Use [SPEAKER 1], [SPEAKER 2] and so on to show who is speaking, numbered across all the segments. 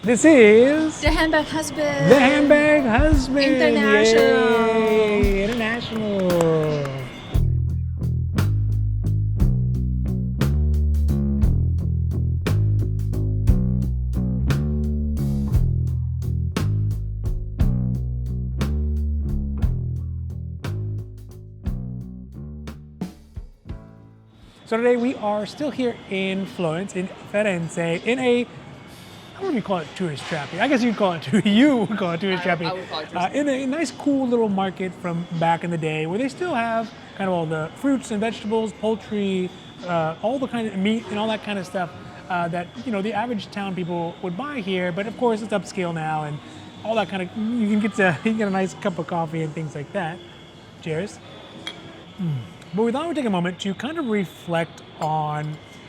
[SPEAKER 1] This is
[SPEAKER 2] The Handbag Husband.
[SPEAKER 1] the Handbag Husband.
[SPEAKER 2] International.
[SPEAKER 1] Yay, international. So today we are still here in Florence, in Firenze, in a, I don't know if you call it tourist trap. I guess you'd call it, you would call it tourist trap.
[SPEAKER 2] I would call it tourist
[SPEAKER 1] in a nice, cool little market from back in the day where they still have kind of all the fruits and vegetables, poultry, all the kind of meat and all that kind of stuff that, you know, the average town people would buy here. But of course it's upscale now and all that kind of, you can get a nice cup of coffee and things like that. Cheers. But we thought we'd take a moment to kind of reflect on,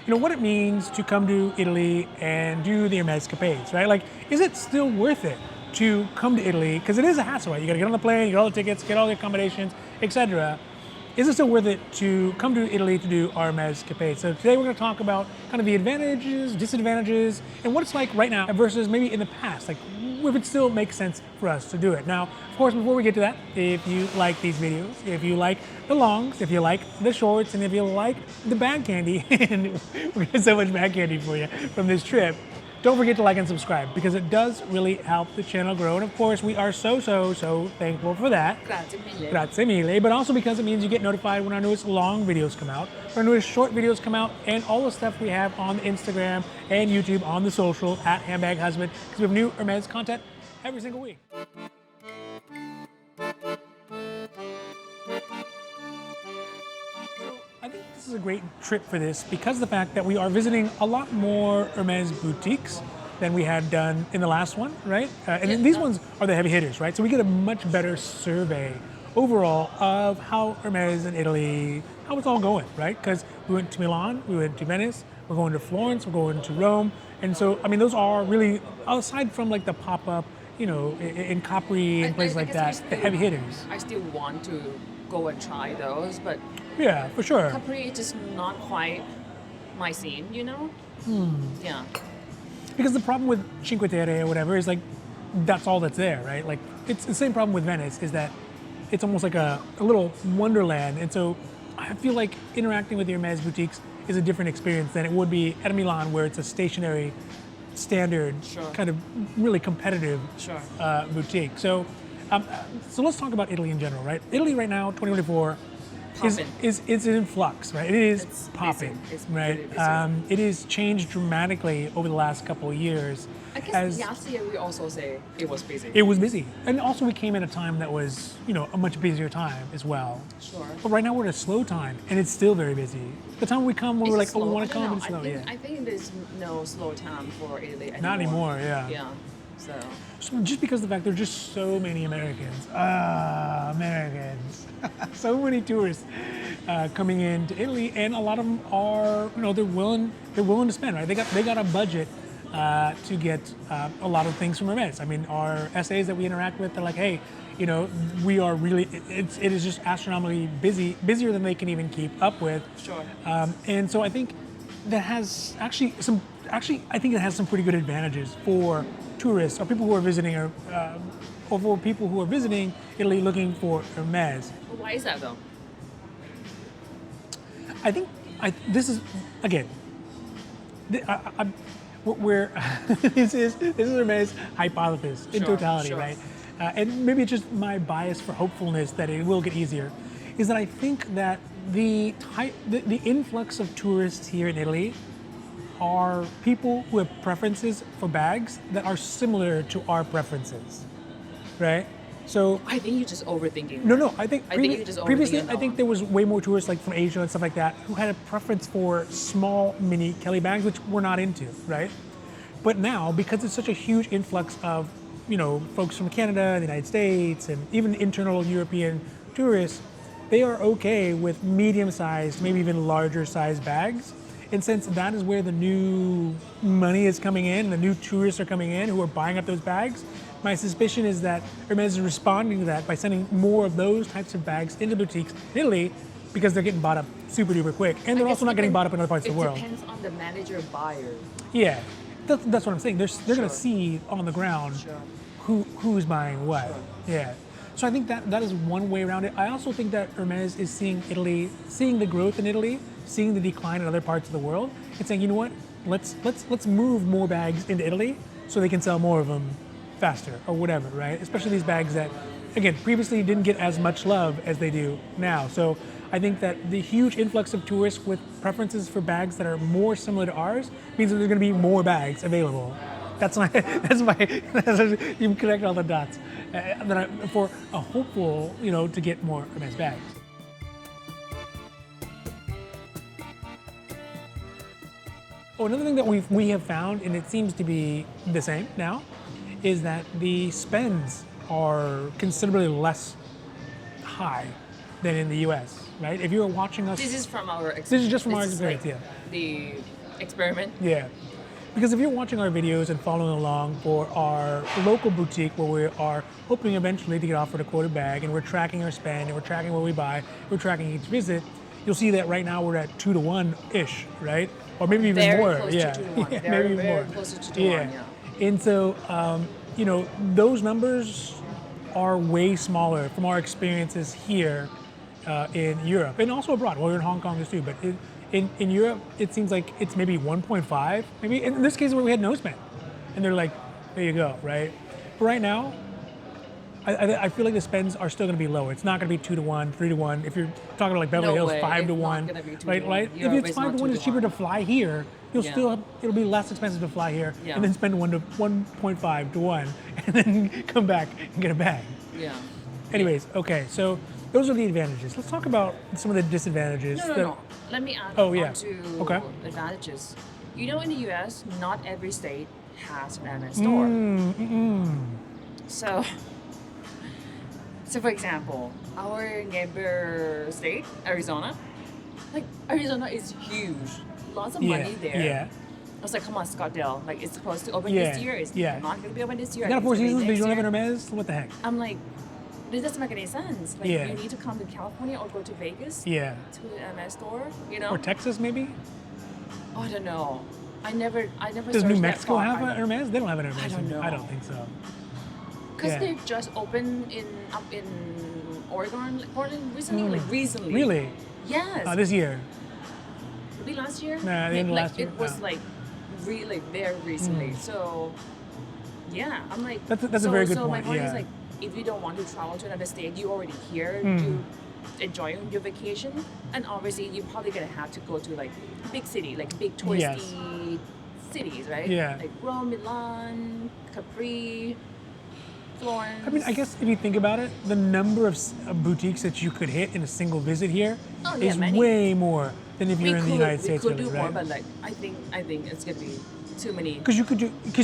[SPEAKER 1] you know, what it means to come to Italy and do the Hermèscapades, right? Like, is it still worth it to come to Italy? Because it is a hassle, right? You gotta get on the plane, get all the tickets, get all the accommodations, etc. Is it still worth it to come to Italy to do our Hermèscapades? So today we're gonna talk about kind of the advantages, disadvantages, and what it's like right now versus maybe in the past. Like, if it still makes sense for us to do it. Now, of course, before we get to that, if you like these videos, if you like the longs, if you like the shorts, and if you like the bag candy, and we got so much bag candy for you from this trip, don't forget to like and subscribe because it does really help the channel grow. And of course, we are so thankful for that.
[SPEAKER 2] Grazie mille.
[SPEAKER 1] Grazie mille. But also because it means you get notified when our newest long videos come out, our newest short videos come out, and all the stuff we have on Instagram and YouTube on the social at Handbag Husband, because we have new Hermes content every single week. I think this is a great trip for this because of the fact that we are visiting a lot more Hermes boutiques than we had done in the last one, right? And these ones are the heavy hitters, right? So we get a much better survey overall of how Hermes in Italy, how it's all going, right? Because we went to Milan, we went to Venice, we're going to Florence, we're going to Rome. And so, I mean, those are really, aside from like the pop-up, you know, in Capri and places like that, the heavy hitters.
[SPEAKER 2] I still want to go and try those, but
[SPEAKER 1] Yeah, for sure.
[SPEAKER 2] Capri is just not quite my scene, you know? Yeah.
[SPEAKER 1] Because the problem with Cinque Terre or whatever is like, that's all that's there, right? Like, it's the same problem with Venice, is that it's almost like a little wonderland. And so I feel like interacting with the Hermes boutiques is a different experience than it would be at Milan, where it's a stationary, standard, kind of really competitive boutique. So, so let's talk about Italy in general, right? Italy right now, 2024, is in flux, right? It is
[SPEAKER 2] It's
[SPEAKER 1] popping,
[SPEAKER 2] busy. It's
[SPEAKER 1] right?
[SPEAKER 2] really busy.
[SPEAKER 1] It has changed dramatically over the last couple of years.
[SPEAKER 2] I guess last year we also say it was busy.
[SPEAKER 1] It was busy, and also we came at a time that was, you know, a much busier time as well.
[SPEAKER 2] Sure.
[SPEAKER 1] But right now we're at a slow time, and it's still very busy. The time we come, when we're like, oh, we want to come, it's slow,
[SPEAKER 2] I think there's no slow time for Italy anymore.
[SPEAKER 1] Not anymore, yeah.
[SPEAKER 2] Yeah. So
[SPEAKER 1] Just because of the fact there's just so many Americans. Americans. So many tourists coming into Italy, and a lot of them are, you know, they're willing to spend, right? They got a budget to get a lot of things from Hermes. I mean, our SAs that we interact with, they're like, hey, you know, we are really, it is just astronomically busy, busier than they can even keep up with.
[SPEAKER 2] Sure.
[SPEAKER 1] And so I think that has I think it has some pretty good advantages for tourists or people who are visiting, or for people who are visiting Italy looking for Hermes.
[SPEAKER 2] why is that though?
[SPEAKER 1] I think this is, again, we're this is Hermes' hypothesis in totality, right? And maybe it's just my bias for hopefulness that it will get easier. Is that I think that the influx of tourists here in Italy are people who have preferences for bags that are similar to our preferences, right? So
[SPEAKER 2] I think you're just overthinking.
[SPEAKER 1] no, I think
[SPEAKER 2] you're just
[SPEAKER 1] previously
[SPEAKER 2] overthinking
[SPEAKER 1] I think there was way more tourists like from Asia and stuff like that who had a preference for small mini Kelly bags, which we're not into, right? But now, because it's such a huge influx of, you know, folks from Canada, the United States, and even internal European tourists, they are okay with medium-sized, maybe even larger-sized bags. And since that is where the new money is coming in, the new tourists are coming in who are buying up those bags, my suspicion is that Hermes is responding to that by sending more of those types of bags into boutiques in Italy, because they're getting bought up super duper quick. And they're also not getting bought up in other parts of the world.
[SPEAKER 2] It depends on the manager buyer.
[SPEAKER 1] Yeah. that's what I'm saying. They're going to see on the ground who's buying what. Yeah. So I think that is one way around it. I also think that Hermes is seeing Italy, seeing the growth in Italy, seeing the decline in other parts of the world, and saying, you know what, let's move more bags into Italy so they can sell more of them faster or whatever, right? Especially these bags that, again, previously didn't get as much love as they do now. So I think that the huge influx of tourists with preferences for bags that are more similar to ours means that there's going to be more bags available. That's you connect all the dots. For a hopeful, to get more Hermes bags. Oh, another thing that we have found, and it seems to be the same now, is that the spends are considerably less high than in the U.S. Right? If you were watching us,
[SPEAKER 2] This is from our experience.
[SPEAKER 1] This is just from our
[SPEAKER 2] This is
[SPEAKER 1] experience,
[SPEAKER 2] like the experiment.
[SPEAKER 1] yeah. Because if you're watching our videos and following along for our local boutique where we are hoping eventually to get offered a quoted bag, and we're tracking our spend and we're tracking what we buy, we're tracking each visit, you'll see that right now we're at 2 to 1-ish, right? Or maybe even
[SPEAKER 2] Very
[SPEAKER 1] more.
[SPEAKER 2] close
[SPEAKER 1] Yeah.
[SPEAKER 2] to 2 to 1.
[SPEAKER 1] Yeah,
[SPEAKER 2] Very,
[SPEAKER 1] maybe even
[SPEAKER 2] very
[SPEAKER 1] more.
[SPEAKER 2] close to 2 to 1, yeah.
[SPEAKER 1] And so, those numbers are way smaller from our experiences here in Europe and also abroad. Well, we're in Hong Kong too, but in Europe, it seems like it's maybe 1.5, maybe in this case where we had no spend. And they're like, there you go, right? But right now, I feel like the spends are still going to be lower. It's not going to be 2 to 1, 3 to 1. If you're talking about like Beverly Hills,
[SPEAKER 2] way.
[SPEAKER 1] 5 to
[SPEAKER 2] It's not
[SPEAKER 1] 1,
[SPEAKER 2] gonna be 2 to
[SPEAKER 1] right?
[SPEAKER 2] 1.
[SPEAKER 1] Right? If
[SPEAKER 2] Europe
[SPEAKER 1] it's
[SPEAKER 2] is
[SPEAKER 1] 5
[SPEAKER 2] not
[SPEAKER 1] to 1,
[SPEAKER 2] 2
[SPEAKER 1] it's
[SPEAKER 2] to
[SPEAKER 1] cheaper
[SPEAKER 2] 1.
[SPEAKER 1] to fly here. It'll be less expensive to fly here
[SPEAKER 2] Yeah.
[SPEAKER 1] and then spend 1.5 to 1 and then come back and get a bag.
[SPEAKER 2] Yeah.
[SPEAKER 1] Anyways, okay, so those are the advantages. Let's talk about some of the disadvantages.
[SPEAKER 2] No. Let me add
[SPEAKER 1] Oh,
[SPEAKER 2] on
[SPEAKER 1] yeah.
[SPEAKER 2] to
[SPEAKER 1] Okay.
[SPEAKER 2] advantages. In the U.S., not every state has an Hermes store. So for example, our neighbor state, Arizona, Arizona is huge. Lots of money there.
[SPEAKER 1] Yeah.
[SPEAKER 2] I was like, come on, Scottsdale. Like, it's supposed to open
[SPEAKER 1] Yeah,
[SPEAKER 2] this year. It's
[SPEAKER 1] yeah.
[SPEAKER 2] not going to be open this year.
[SPEAKER 1] You got
[SPEAKER 2] It's
[SPEAKER 1] 4
[SPEAKER 2] gonna be
[SPEAKER 1] seasons, but you
[SPEAKER 2] next
[SPEAKER 1] don't have an
[SPEAKER 2] year.
[SPEAKER 1] Hermes? What the heck?
[SPEAKER 2] I'm like, this doesn't make any sense. Like,
[SPEAKER 1] Yeah.
[SPEAKER 2] you need to come to California or go to Vegas
[SPEAKER 1] Yeah.
[SPEAKER 2] to an MS store,
[SPEAKER 1] Or Texas, maybe?
[SPEAKER 2] Oh, I don't know. I never
[SPEAKER 1] Does New
[SPEAKER 2] searched
[SPEAKER 1] Mexico
[SPEAKER 2] that far.
[SPEAKER 1] have an Hermes? They don't have an Hermes.
[SPEAKER 2] I don't know.
[SPEAKER 1] I don't think so.
[SPEAKER 2] Because
[SPEAKER 1] Yeah.
[SPEAKER 2] they just opened up in Oregon, Portland recently. Recently.
[SPEAKER 1] Really?
[SPEAKER 2] Yes.
[SPEAKER 1] This year?
[SPEAKER 2] Maybe last year.
[SPEAKER 1] Nah, the end of last year?
[SPEAKER 2] It was
[SPEAKER 1] No.
[SPEAKER 2] like really very recently. So yeah, I'm like.
[SPEAKER 1] That's a very good
[SPEAKER 2] so my
[SPEAKER 1] point,
[SPEAKER 2] point
[SPEAKER 1] yeah.
[SPEAKER 2] is like, if you don't want to travel to another state, you already here.
[SPEAKER 1] Mm.
[SPEAKER 2] You enjoying your vacation, and obviously you're probably gonna have to go to like big city, like big touristy cities, right?
[SPEAKER 1] Yeah.
[SPEAKER 2] Like Rome, Milan, Capri, Florence.
[SPEAKER 1] I mean, I guess if you think about it, the number of boutiques that you could hit in a single visit here is
[SPEAKER 2] many.
[SPEAKER 1] way more than if you're in the United States,
[SPEAKER 2] we could
[SPEAKER 1] really,
[SPEAKER 2] do more,
[SPEAKER 1] right?
[SPEAKER 2] but like I think it's gonna be too many.
[SPEAKER 1] Because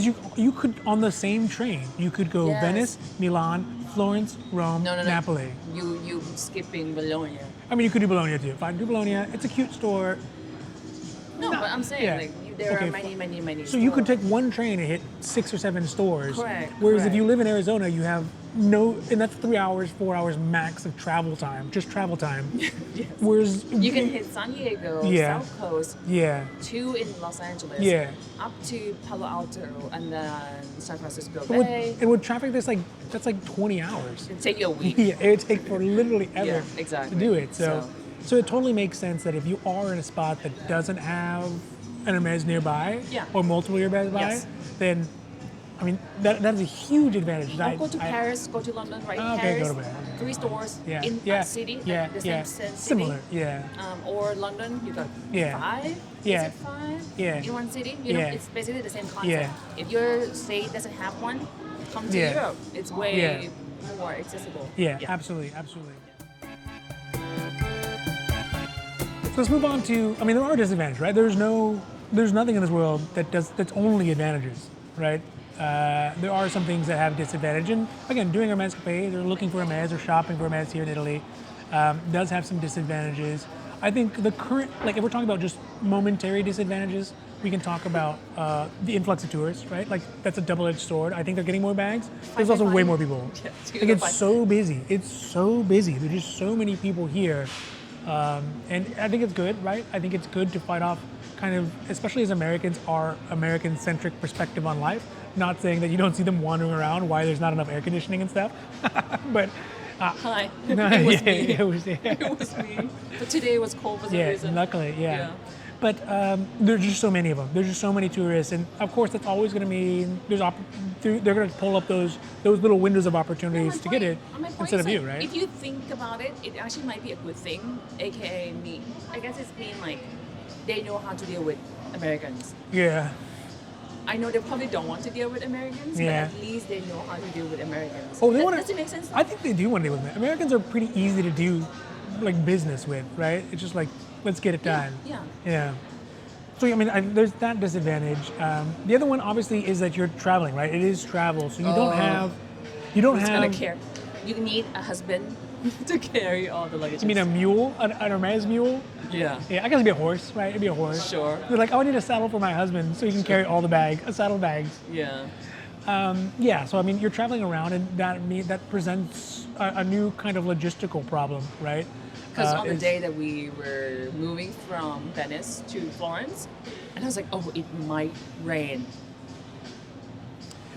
[SPEAKER 1] you could on the same train, you could go
[SPEAKER 2] Yes.
[SPEAKER 1] Venice, Milan, Florence, Rome,
[SPEAKER 2] No.
[SPEAKER 1] Napoli.
[SPEAKER 2] You skipping Bologna.
[SPEAKER 1] I mean, you could do Bologna too. Fine, do Bologna. It's a cute store.
[SPEAKER 2] No, but I'm saying
[SPEAKER 1] yeah.
[SPEAKER 2] like there
[SPEAKER 1] Okay,
[SPEAKER 2] are many.
[SPEAKER 1] So you could
[SPEAKER 2] stores.
[SPEAKER 1] take one train and hit 6 or 7 stores.
[SPEAKER 2] Correct,
[SPEAKER 1] Whereas if
[SPEAKER 2] correct.
[SPEAKER 1] you live in Arizona, you have and that's 3 hours, 4 hours max of travel time, just travel time.
[SPEAKER 2] Yes.
[SPEAKER 1] Whereas
[SPEAKER 2] You can hit San Diego,
[SPEAKER 1] Yeah.
[SPEAKER 2] South Coast, 2 in Los Angeles,
[SPEAKER 1] Yeah.
[SPEAKER 2] up to Palo Alto, and then San Francisco
[SPEAKER 1] But with,
[SPEAKER 2] Bay.
[SPEAKER 1] and with traffic, that's like 20 hours.
[SPEAKER 2] It'd take you a week.
[SPEAKER 1] Yeah, it would take for literally ever
[SPEAKER 2] Yeah, exactly.
[SPEAKER 1] to do it. So it totally makes sense that if you are in a spot that doesn't have an Hermes nearby
[SPEAKER 2] Yeah.
[SPEAKER 1] or multiple nearby,
[SPEAKER 2] Yes.
[SPEAKER 1] then I mean that is a huge advantage.
[SPEAKER 2] Or go to Paris, go to London, right?
[SPEAKER 1] Okay,
[SPEAKER 2] Paris,
[SPEAKER 1] go to Paris.
[SPEAKER 2] 3 stores
[SPEAKER 1] Yeah,
[SPEAKER 2] in
[SPEAKER 1] yeah,
[SPEAKER 2] that city, like
[SPEAKER 1] yeah,
[SPEAKER 2] the
[SPEAKER 1] yeah.
[SPEAKER 2] same city.
[SPEAKER 1] Similar, yeah.
[SPEAKER 2] Or London, you got
[SPEAKER 1] Yeah.
[SPEAKER 2] 5.
[SPEAKER 1] Yeah.
[SPEAKER 2] Is it 5?
[SPEAKER 1] Yeah.
[SPEAKER 2] In one city,
[SPEAKER 1] Yeah.
[SPEAKER 2] it's basically the same concept.
[SPEAKER 1] Yeah.
[SPEAKER 2] If your state doesn't have one, come to
[SPEAKER 1] Yeah.
[SPEAKER 2] Europe. It's way
[SPEAKER 1] Yeah.
[SPEAKER 2] more accessible.
[SPEAKER 1] Yeah, absolutely. So let's move on to. I mean, there are disadvantages, right? There's nothing in this world that's only advantages, right? There are some things that have disadvantage, and again, doing Hermèscapades or looking for Hermes or shopping for Hermes here in Italy does have some disadvantages. I think the current, like if we're talking about just momentary disadvantages, we can talk about the influx of tourists, right? Like that's a double-edged sword. I think they're getting more bags. There's also way more people.
[SPEAKER 2] Yeah,
[SPEAKER 1] Like it's so busy. It's so busy. There's just so many people here And I think it's good, right? I think it's good to fight off kind of, especially as Americans, our American-centric perspective on life. Not saying that you don't see them wandering around, why there's not enough air conditioning and stuff, but
[SPEAKER 2] Hi.
[SPEAKER 1] no,
[SPEAKER 2] It was
[SPEAKER 1] yeah,
[SPEAKER 2] me.
[SPEAKER 1] it was, yeah.
[SPEAKER 2] It was me. But today was cold for some
[SPEAKER 1] Yeah,
[SPEAKER 2] reason.
[SPEAKER 1] luckily, yeah.
[SPEAKER 2] Yeah.
[SPEAKER 1] But there's just so many of them. There's just so many tourists, and of course, that's always going to mean they're going to pull up those little windows of opportunities to get it
[SPEAKER 2] My point
[SPEAKER 1] instead
[SPEAKER 2] is
[SPEAKER 1] of you,
[SPEAKER 2] like,
[SPEAKER 1] right?
[SPEAKER 2] If you think about it, it actually might be a good thing, aka me. I guess it's mean like they know how to deal with Americans.
[SPEAKER 1] Yeah,
[SPEAKER 2] I know they probably don't want to deal with Americans,
[SPEAKER 1] Yeah.
[SPEAKER 2] but at least they know how to deal with Americans.
[SPEAKER 1] Oh, they want
[SPEAKER 2] Does it make sense?
[SPEAKER 1] I think they do want to deal with it. Americans are pretty easy to do, like business with, right? It's just like let's get it done.
[SPEAKER 2] Yeah.
[SPEAKER 1] Yeah. So I mean, there's that disadvantage. The other one obviously is that you're traveling, right? It is travel, so you don't have.
[SPEAKER 2] Who's gonna care? You need a husband to carry all the luggage.
[SPEAKER 1] You mean a mule, an Hermès mule?
[SPEAKER 2] Yeah.
[SPEAKER 1] Yeah, I guess it'd be a horse, right? It'd be a horse.
[SPEAKER 2] Sure.
[SPEAKER 1] They're like, oh, I need a saddle for my husband so he can carry all the saddle bags.
[SPEAKER 2] Yeah.
[SPEAKER 1] Yeah, so I mean, you're traveling around, and that presents a new kind of logistical problem, right?
[SPEAKER 2] Because on the day that we were moving from Venice to Florence, and I was like, oh, it might rain.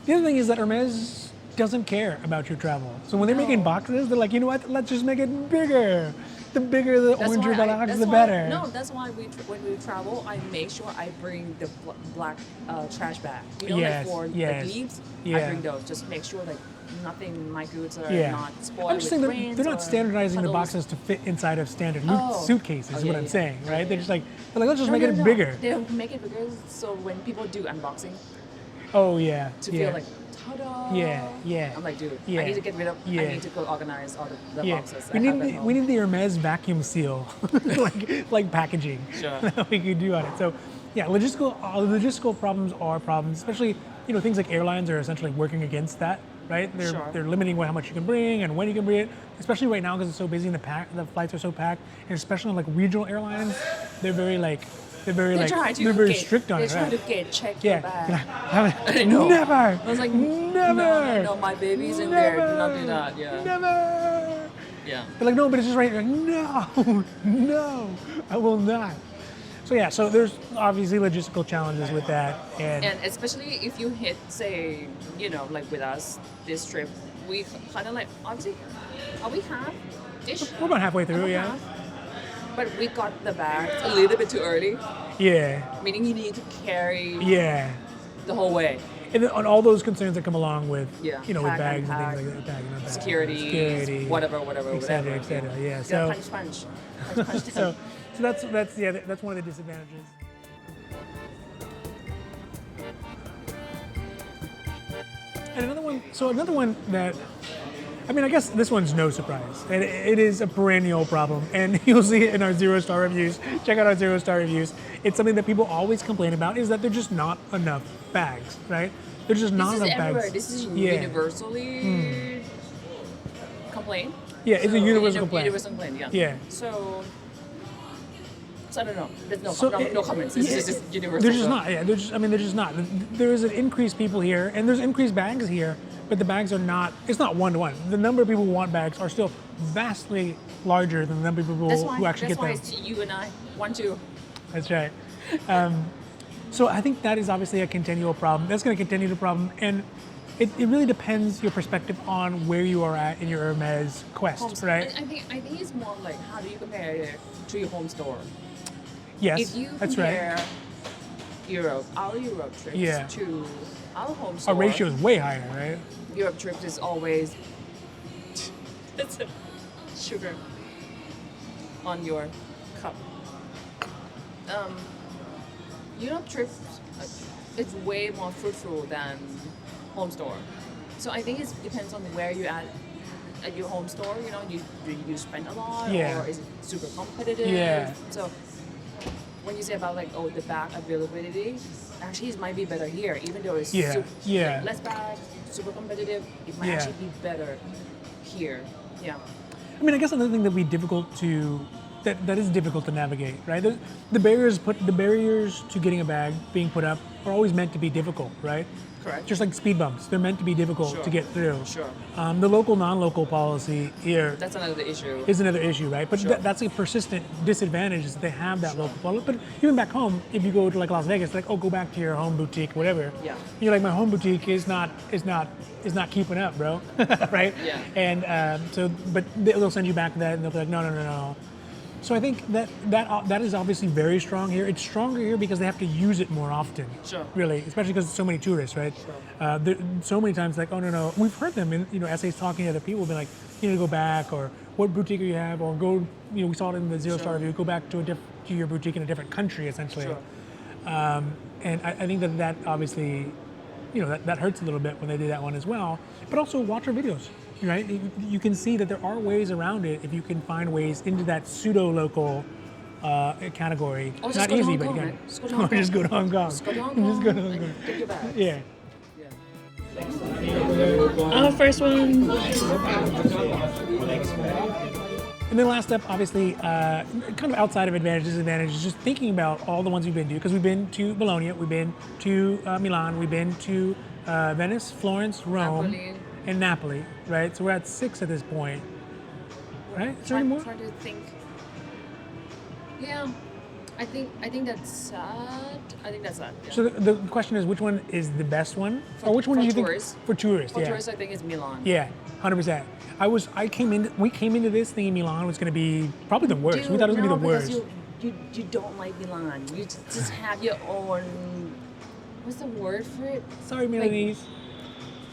[SPEAKER 1] The other thing is that Hermes doesn't care about your travel. So when they're making boxes, they're like, you know what? Let's just make it bigger. The bigger the oranger the box, the better.
[SPEAKER 2] No, that's why when we travel, I make sure I bring the black trash bag. You know,
[SPEAKER 1] Yes,
[SPEAKER 2] like for
[SPEAKER 1] yes,
[SPEAKER 2] the leaves,
[SPEAKER 1] yeah.
[SPEAKER 2] I bring those. Just make sure like nothing, my goods are
[SPEAKER 1] Yeah.
[SPEAKER 2] not spoiled.
[SPEAKER 1] I'm just
[SPEAKER 2] with
[SPEAKER 1] saying
[SPEAKER 2] rains
[SPEAKER 1] they're not
[SPEAKER 2] or
[SPEAKER 1] standardizing the
[SPEAKER 2] puddles.
[SPEAKER 1] boxes to fit inside of standard suitcases, is
[SPEAKER 2] Oh,
[SPEAKER 1] what
[SPEAKER 2] yeah,
[SPEAKER 1] I'm
[SPEAKER 2] yeah.
[SPEAKER 1] saying, right?
[SPEAKER 2] Yeah,
[SPEAKER 1] They're
[SPEAKER 2] yeah.
[SPEAKER 1] just like, let's just
[SPEAKER 2] No,
[SPEAKER 1] make
[SPEAKER 2] no,
[SPEAKER 1] it
[SPEAKER 2] no.
[SPEAKER 1] bigger.
[SPEAKER 2] They'll make it bigger so when people do unboxing,
[SPEAKER 1] Oh, yeah.
[SPEAKER 2] to
[SPEAKER 1] yeah.
[SPEAKER 2] feel like, ta-da!
[SPEAKER 1] Yeah, yeah.
[SPEAKER 2] I'm like, dude,
[SPEAKER 1] Yeah.
[SPEAKER 2] I need to get rid of,
[SPEAKER 1] Yeah.
[SPEAKER 2] I need to go organize all the
[SPEAKER 1] Yeah,
[SPEAKER 2] boxes.
[SPEAKER 1] we
[SPEAKER 2] I have
[SPEAKER 1] need
[SPEAKER 2] at
[SPEAKER 1] the,
[SPEAKER 2] home.
[SPEAKER 1] we need the Hermes vacuum seal, like packaging
[SPEAKER 2] Sure.
[SPEAKER 1] that we could do on it. So, yeah, logistical problems are problems, especially things like airlines are essentially working against that, right?
[SPEAKER 2] Sure.
[SPEAKER 1] They're limiting how much you can bring and when you can bring it, especially right now because it's so busy and the flights are so packed, and especially on like regional airlines, they're very strict on it,
[SPEAKER 2] They try
[SPEAKER 1] right?
[SPEAKER 2] to gate check
[SPEAKER 1] Yeah.
[SPEAKER 2] your bag.
[SPEAKER 1] I
[SPEAKER 2] know.
[SPEAKER 1] Never.
[SPEAKER 2] I was like,
[SPEAKER 1] never.
[SPEAKER 2] no, my baby's in there. Do not do that. Yeah.
[SPEAKER 1] Never.
[SPEAKER 2] Yeah.
[SPEAKER 1] They're like, no, but it's just right. You're like, no, no, I will not. So yeah, so there's obviously logistical challenges with that, and
[SPEAKER 2] And especially if you hit, say, like with us, this trip, we kind of like, obviously, are we half-ish?
[SPEAKER 1] we're about halfway through,
[SPEAKER 2] About
[SPEAKER 1] yeah.
[SPEAKER 2] half. But we got the bags a little bit too early,
[SPEAKER 1] Yeah,
[SPEAKER 2] meaning you need to carry
[SPEAKER 1] yeah.
[SPEAKER 2] the whole way.
[SPEAKER 1] And then on all those concerns that come along with,
[SPEAKER 2] Yeah,
[SPEAKER 1] with
[SPEAKER 2] pack,
[SPEAKER 1] bags
[SPEAKER 2] unpack,
[SPEAKER 1] and things like that, packing, unpacking,
[SPEAKER 2] Security, whatever,
[SPEAKER 1] et cetera, yeah.
[SPEAKER 2] Yeah,
[SPEAKER 1] So,
[SPEAKER 2] punch.
[SPEAKER 1] so that's one of the disadvantages. And another one that, I mean, I guess this one's no surprise. And it is a perennial problem. And you'll see it in our 0-star reviews. Check out our 0-star reviews. It's something that people always complain about, is that there's just not enough bags, right? There's just not
[SPEAKER 2] This is
[SPEAKER 1] enough
[SPEAKER 2] everywhere.
[SPEAKER 1] bags.
[SPEAKER 2] This is
[SPEAKER 1] Yeah.
[SPEAKER 2] universally complaint.
[SPEAKER 1] Yeah, it's a universal complaint.
[SPEAKER 2] Universal complaint, yeah.
[SPEAKER 1] Yeah.
[SPEAKER 2] So I don't know. There's
[SPEAKER 1] So
[SPEAKER 2] no comments. It's
[SPEAKER 1] yeah,
[SPEAKER 2] just universal.
[SPEAKER 1] There's just not. Yeah, there's just not. There is an increased people here, and there's increased bags here, but the bags are not. It's not one to one. The number of people who want bags are still vastly larger than the number of people who actually get them.
[SPEAKER 2] That's why it's you and I want to.
[SPEAKER 1] That's right. So I think that is obviously a continual problem. That's going to continue the problem, and it really depends your perspective on where you are at in your Hermes quest, right?
[SPEAKER 2] I think it's more like how do you compare it to your home store?
[SPEAKER 1] Yes,
[SPEAKER 2] If you
[SPEAKER 1] that's right.
[SPEAKER 2] compare our Europe trips
[SPEAKER 1] Yeah.
[SPEAKER 2] to our home store,
[SPEAKER 1] Our ratio is way higher, right?
[SPEAKER 2] Europe trips is always it's a sugar on your cup. Europe trips, it's way more fruitful than home store. So I think it depends on where you're at your home store. You spend a lot,
[SPEAKER 1] Yeah.
[SPEAKER 2] or is it super competitive?
[SPEAKER 1] Yeah.
[SPEAKER 2] So when you say about like the bag availability, actually it might be better here, even though it's
[SPEAKER 1] Yeah. Yeah.
[SPEAKER 2] less bag, super competitive. It might
[SPEAKER 1] Yeah.
[SPEAKER 2] actually be better here. Yeah.
[SPEAKER 1] I mean, I guess another thing that that is difficult to navigate, right? The barriers to getting a bag being put up are always meant to be difficult, right?
[SPEAKER 2] Correct.
[SPEAKER 1] Just like speed bumps, they're meant to be difficult to get through.
[SPEAKER 2] Sure.
[SPEAKER 1] The local non-local policy here
[SPEAKER 2] That's another issue.
[SPEAKER 1] is another issue, right? But
[SPEAKER 2] Sure.
[SPEAKER 1] that's a persistent disadvantage is that they have that local policy. But even back home, if you go to like Las Vegas, like, oh, go back to your home boutique, whatever.
[SPEAKER 2] Yeah.
[SPEAKER 1] You're like, my home boutique is not keeping up, bro, right?
[SPEAKER 2] Yeah.
[SPEAKER 1] And but they'll send you back to that, and they'll be like, no. So I think that is obviously very strong here. It's stronger here because they have to use it more often.
[SPEAKER 2] Sure.
[SPEAKER 1] Really, especially because so many tourists, right? Sure. So many times, like, oh no. We've heard them in essays talking to other people, be like, you need to go back, or what boutique do you have, or go. We saw it in the zero star review. Go back to your boutique in a different country, essentially.
[SPEAKER 2] Sure.
[SPEAKER 1] And I think that obviously, that hurts a little bit when they do that one as well. But also watch our videos. Right, you can see that there are ways around it if you can find ways into that pseudo-local category.
[SPEAKER 2] Oh,
[SPEAKER 1] Not easy, but you can. Just go to Hong Kong.
[SPEAKER 2] Just go to Hong Kong.
[SPEAKER 1] Just go to Hong Kong.
[SPEAKER 2] Get your bag.
[SPEAKER 1] Yeah.
[SPEAKER 2] First one.
[SPEAKER 1] And then last up, obviously, kind of outside of advantages, disadvantages, just thinking about all the ones we've been to, because we've been to Bologna, we've been to Milan, we've been to Venice, Florence, Rome, and Napoli, right? So we're at 6 at this point, right? Is there any more?
[SPEAKER 2] Trying to think. Yeah, I think that's sad. Yeah.
[SPEAKER 1] So the question is, which one is the best one, or which one do you
[SPEAKER 2] tourists.
[SPEAKER 1] think for tourists?
[SPEAKER 2] For
[SPEAKER 1] Yeah,
[SPEAKER 2] tourists, I think it's Milan.
[SPEAKER 1] yeah, 100%. We came into this thinking Milan was going to be probably the worst.
[SPEAKER 2] Dude,
[SPEAKER 1] We thought it was going to
[SPEAKER 2] no,
[SPEAKER 1] be the worst.
[SPEAKER 2] because you don't like Milan. You just have your own. What's the word for it?
[SPEAKER 1] Sorry, Milanese.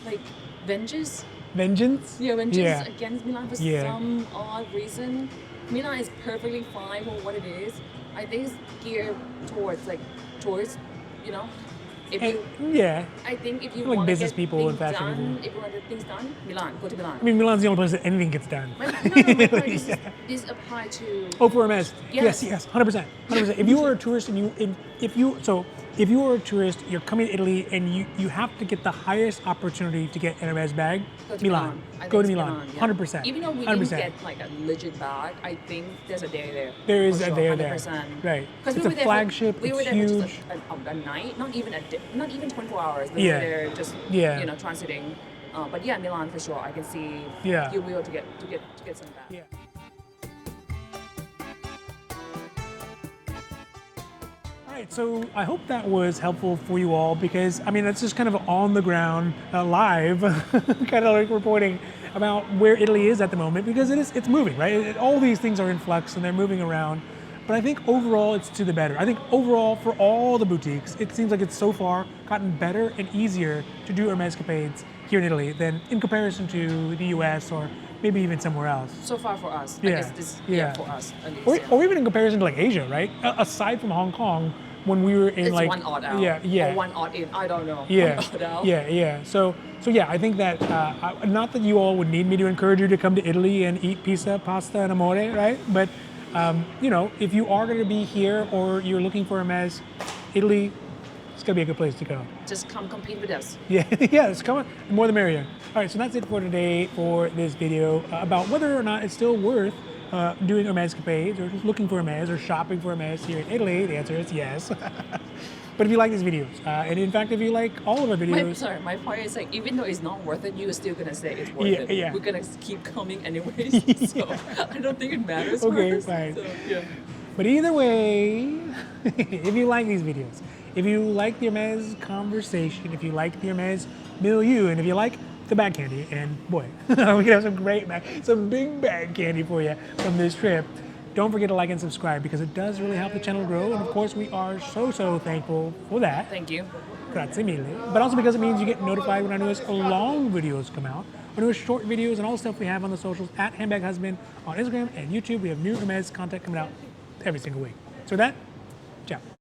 [SPEAKER 2] Like vengeance.
[SPEAKER 1] Vengeance?
[SPEAKER 2] Yeah, vengeance
[SPEAKER 1] Yeah.
[SPEAKER 2] against Milan for
[SPEAKER 1] Yeah.
[SPEAKER 2] some odd reason. Milan is perfectly fine for what it is. I think it's geared towards like tourists, If
[SPEAKER 1] And,
[SPEAKER 2] you,
[SPEAKER 1] yeah.
[SPEAKER 2] I think if you
[SPEAKER 1] Like
[SPEAKER 2] want
[SPEAKER 1] business
[SPEAKER 2] to get
[SPEAKER 1] people
[SPEAKER 2] things
[SPEAKER 1] and fashion
[SPEAKER 2] done,
[SPEAKER 1] people.
[SPEAKER 2] if you want to get things done, Milan, go to Milan.
[SPEAKER 1] I mean, Milan's the only place that anything gets done.
[SPEAKER 2] My point is this apply to.
[SPEAKER 1] Oh, for Hermes.
[SPEAKER 2] Yes.
[SPEAKER 1] Yes, 100%. 100%. If you are a tourist and if you are a tourist, you're coming to Italy and you have to get the highest opportunity to get an Hermes bag,
[SPEAKER 2] Go to
[SPEAKER 1] Milan.
[SPEAKER 2] I
[SPEAKER 1] Go to
[SPEAKER 2] think it's
[SPEAKER 1] Milan.
[SPEAKER 2] yeah.
[SPEAKER 1] 100%.
[SPEAKER 2] Even though we
[SPEAKER 1] 100%.
[SPEAKER 2] didn't get like a legit bag, I think there's a day there.
[SPEAKER 1] There is
[SPEAKER 2] for
[SPEAKER 1] a
[SPEAKER 2] sure,
[SPEAKER 1] day there.
[SPEAKER 2] 100%.
[SPEAKER 1] Right.
[SPEAKER 2] Because
[SPEAKER 1] It's a flagship.
[SPEAKER 2] We were
[SPEAKER 1] It's
[SPEAKER 2] there for
[SPEAKER 1] huge.
[SPEAKER 2] just a night, not even 24 hours. We
[SPEAKER 1] Yeah.
[SPEAKER 2] were there just
[SPEAKER 1] Yeah.
[SPEAKER 2] transiting. But yeah, Milan for sure. I can see
[SPEAKER 1] Yeah.
[SPEAKER 2] you will to get some back.
[SPEAKER 1] Yeah. All right, so I hope that was helpful for you all because, I mean, that's just kind of on the ground, live, kind of like reporting about where Italy is at the moment because it's moving, right? All these things are in flux and they're moving around. But I think overall it's to the better. I think overall for all the boutiques, it seems like it's so far gotten better and easier to do Hermèscapades here in Italy than in comparison to the US or maybe even somewhere else.
[SPEAKER 2] So far for us.
[SPEAKER 1] Yeah.
[SPEAKER 2] I guess this for us at least.
[SPEAKER 1] Or,
[SPEAKER 2] yeah.
[SPEAKER 1] or even in comparison to like Asia, right? Aside from Hong Kong, when we were in
[SPEAKER 2] It's
[SPEAKER 1] like
[SPEAKER 2] one odd out.
[SPEAKER 1] yeah,
[SPEAKER 2] Or one odd in. I don't know.
[SPEAKER 1] yeah,
[SPEAKER 2] One odd out.
[SPEAKER 1] yeah. So yeah, I think that not that you all would need me to encourage you to come to Italy and eat pizza, pasta, and amore, right? But if you are going to be here or you're looking for a mess, Italy, it's going to be a good place to go.
[SPEAKER 2] Just come compete with us.
[SPEAKER 1] Yeah, yeah, it's coming. The more the merrier. All right, so that's it for today for this video about whether or not it's still worth doing Hermèscapades or just looking for Hermes or shopping for Hermes here in Italy. The answer is yes. But if you like these videos, and in fact, if you like all of our videos...
[SPEAKER 2] My point is like, even though it's not worth it, you're still going to say it's worth
[SPEAKER 1] Yeah,
[SPEAKER 2] it.
[SPEAKER 1] yeah.
[SPEAKER 2] We're going to keep coming anyways. So I don't think it matters
[SPEAKER 1] Okay,
[SPEAKER 2] for us.
[SPEAKER 1] fine.
[SPEAKER 2] So, yeah.
[SPEAKER 1] But either way, if you like these videos, if you like the Hermes conversation, if you like the Hermes milieu, and if you like the bag candy, and boy, we can have some big bag candy for you from this trip. Don't forget to like and subscribe because it does really help the channel grow. And of course, we are so thankful for that.
[SPEAKER 2] Thank you.
[SPEAKER 1] Grazie mille. But also because it means you get notified when our newest long videos come out, our newest short videos, and all the stuff we have on the socials at Handbag Husband on Instagram and YouTube. We have new Hermes content coming out every single week. So with that, ciao.